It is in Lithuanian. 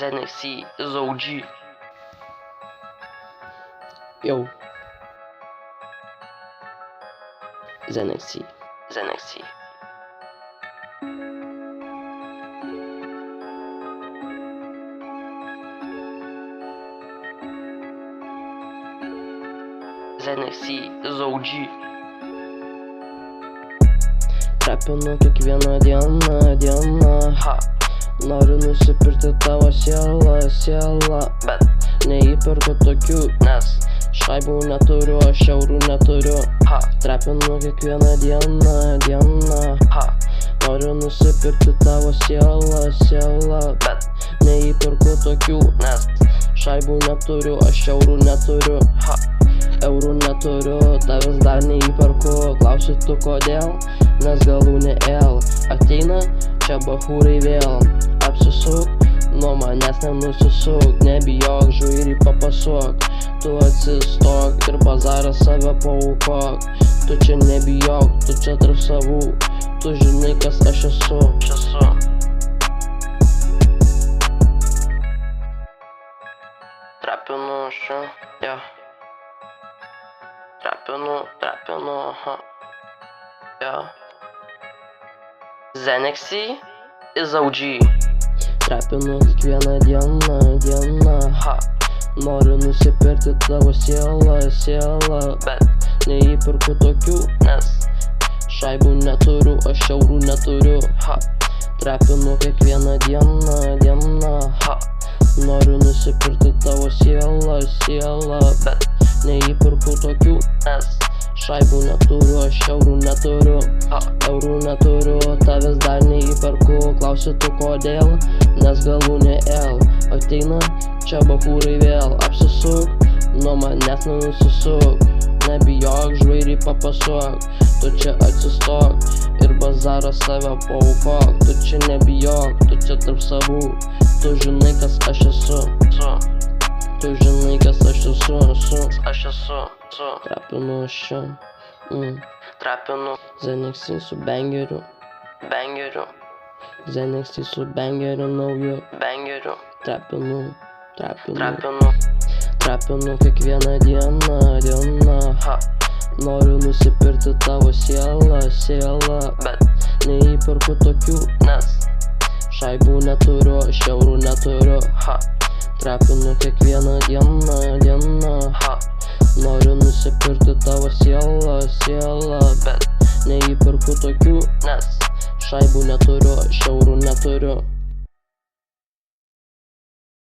ZNXC is OG. Yo. ZNXC. ZNXC is OG. Trapinu kiekvieną dieną. Noriu nusipirkti tavo sielą, Bet neįperku tokių, nes šaibų neturiu, aš eurų neturiu. Trapinu kiekvieną dieną. Noriu nusipirkti tavo sielą, Bet neįperku tokių, nes šaibų neturiu, aš eurų neturiu. Eurų neturiu, tavęs dar neįperku. Klausi tu kodėl, nes galūnė L. Ateina čia bachūrai vėl. Apsisuk, nuo manęs nenusisuk. Nebijok, žvairį papasuok. Tu atsistok ir bazarą save paaukok. Tu čia nebijok, tu čia tarp savų. Tu žinai kas aš esu. Trapinu šiu, ja. Trapinu, ja. ZNXC is OG. Trapinu kiekvieną dieną. Noriu nusipirkti tavo sielą, Bet neįperku tokių, nes šaibų neturiu, aš eurų neturiu. Trapinu kiekvieną dieną. Noriu nusipirkti tavo sielą, Bet neįperku tokių, nes šaibų neturiu, aš eurų neturiu. Eurų neturiu, tavęs dar neįperku. Klausi tu kodėl, nes galūnė L. Ateina čia bachūrai vėl. Apsisuk, nuo manęs nenusisuk. Nebijok, žvairį papasuok. Tu čia atsistok ir bazarą save paaukok. Tu čia nebijok, tu čia tarp savų. Tu žinai kas aš esu. Tu žinai kas aš esu. Trapinu šią. Trapinu ZNXC su bangeriu. ZNXC su bangeriu nauju. Trapinu. Trapinu kiekvieną dieną. Noriu nusipirkti tavo sielą, Bet neįperku tokių, nes šaibų neturiu, aš eurų neturiu. Trapinu kiekvieną dieną. Noriu nusipirkti tavo sielą, Bet neįperku tokių, nes šaibų neturiu, aš eurų neturiu.